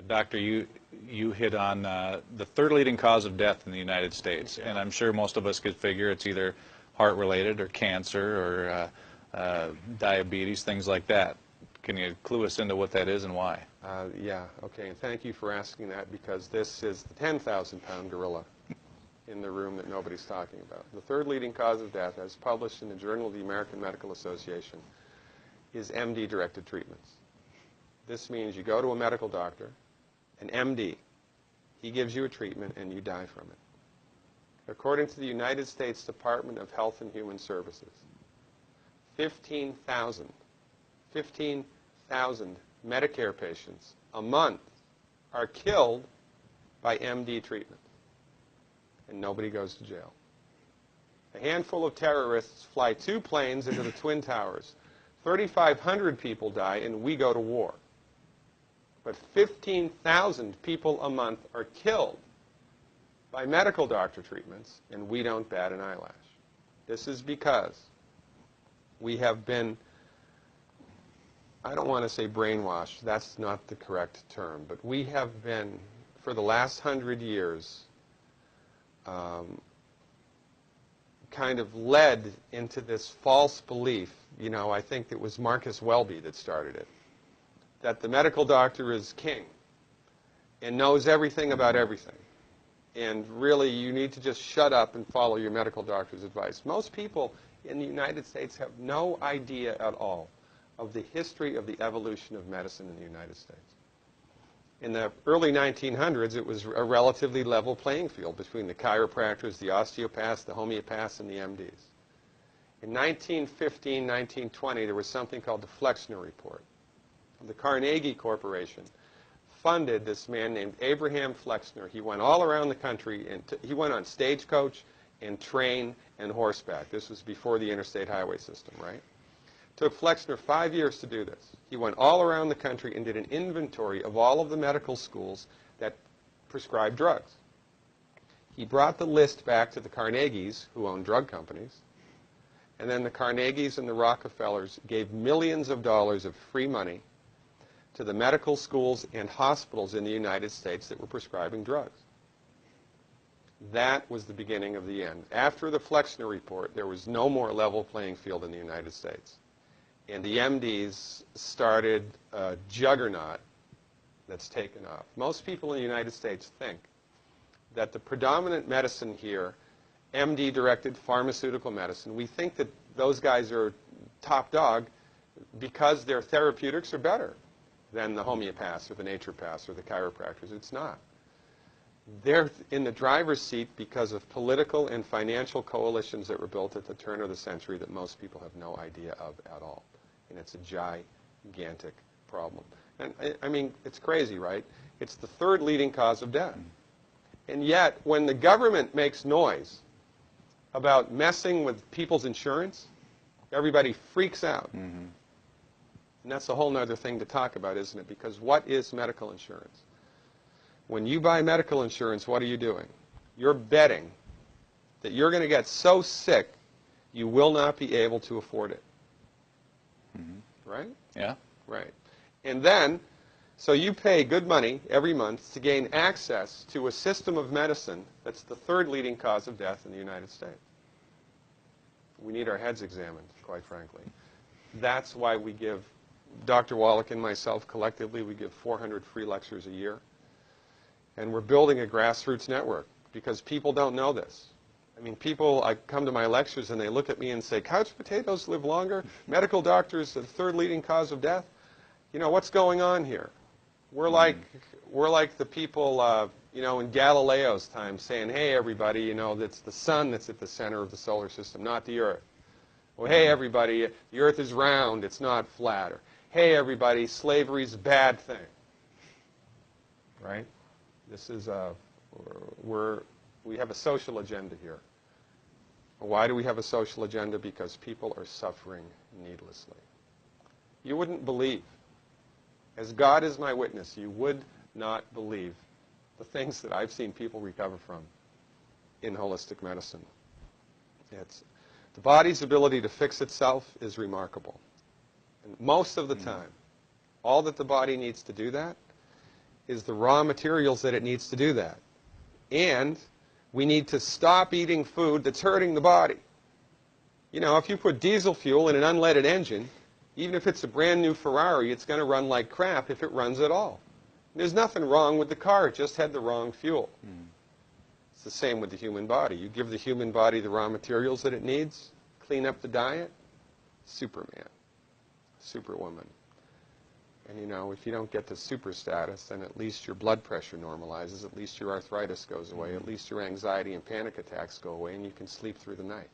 Doctor, you hit on the third leading cause of death in the United States, and I'm sure most of us could figure it's either heart-related or cancer or diabetes, things like that. Can you clue us into what that is and why? Yeah, okay, and thank you for asking that, because this is the 10,000-pound gorilla in the room that nobody's talking about. The third leading cause of death, as published in the Journal of the American Medical Association, is MD-directed treatments. This means you go to a medical doctor, an MD. He gives you a treatment and you die from it. According to the United States Department of Health and Human Services, 15,000 Medicare patients a month are killed by MD treatment, and nobody goes to jail. A handful of terrorists fly 2 planes into the Twin Towers. 3,500 people die, and we go to war. But 15,000 people a month are killed by medical doctor treatments, and we don't bat an eyelash. This is because we have been, I don't want to say brainwashed, that's not the correct term, but we have been, for the last 100 years, kind of led into this false belief. You know, I think it was Marcus Welby that started it, that the medical doctor is king and knows everything about everything. And really, you need to just shut up and follow your medical doctor's advice. Most people in the United States have no idea at all of the history of the evolution of medicine in the United States. In the early 1900s, it was a relatively level playing field between the chiropractors, the osteopaths, the homeopaths, and the MDs. In 1915, 1920, there was something called the Flexner Report. The Carnegie Corporation funded this man named Abraham Flexner. He went all around the country, and he went on stagecoach and train and horseback. This was before the interstate highway system, right? It took Flexner 5 years to do this. He went all around the country and did an inventory of all of the medical schools that prescribed drugs. He brought the list back to the Carnegies, who owned drug companies, and then the Carnegies and the Rockefellers gave millions of dollars of free money to the medical schools and hospitals in the United States that were prescribing drugs. That was the beginning of the end. After the Flexner Report, there was no more level playing field in the United States. And the MDs started a juggernaut that's taken off. Most people in the United States think that the predominant medicine here, MD-directed pharmaceutical medicine, we think that those guys are top dog because their therapeutics are better than the homeopaths or the naturopaths or the chiropractors. It's not. They're in the driver's seat because of political and financial coalitions that were built at the turn of the century that most people have no idea of at all. And it's a gigantic problem. And I mean, it's crazy, right? It's the third leading cause of death. And yet, when the government makes noise about messing with people's insurance, everybody freaks out. Mm-hmm. And that's a whole other thing to talk about, isn't it? Because what is medical insurance? When you buy medical insurance, what are you doing? You're betting that you're going to get so sick you will not be able to afford it. Mm-hmm. Right? Yeah. Right. And then, so you pay good money every month to gain access to a system of medicine that's the third leading cause of death in the United States. We need our heads examined, quite frankly. That's why we give, Dr. Wallach and myself collectively, we give 400 free lectures a year. And we're building a grassroots network because people don't know this. I mean, people, I come to my lectures and they look at me and say, couch potatoes live longer? Medical doctors are the third leading cause of death? You know, what's going on here? We're like the people, you know, in Galileo's time saying, hey, everybody, you know, it's the sun that's at the center of the solar system, not the Earth. Well, hey, everybody, the Earth is round, it's not flat. Or, hey, everybody, slavery's a bad thing. Right? This is we have a social agenda here. Why do we have a social agenda? Because people are suffering needlessly. You wouldn't believe, as God is my witness, you would not believe the things that I've seen people recover from in holistic medicine. The body's ability to fix itself is remarkable. And most of the time, all that the body needs to do that is the raw materials that it needs to do that. And we need to stop eating food that's hurting the body. You know, if you put diesel fuel in an unleaded engine, even if it's a brand new Ferrari, it's going to run like crap if it runs at all. There's nothing wrong with the car, it just had the wrong fuel. It's the same with the human body. You give the human body the raw materials that it needs, clean up the diet, Superman, Superwoman. And you know, if you don't get to super status, then at least your blood pressure normalizes, at least your arthritis goes away, at least your anxiety and panic attacks go away, and you can sleep through the night.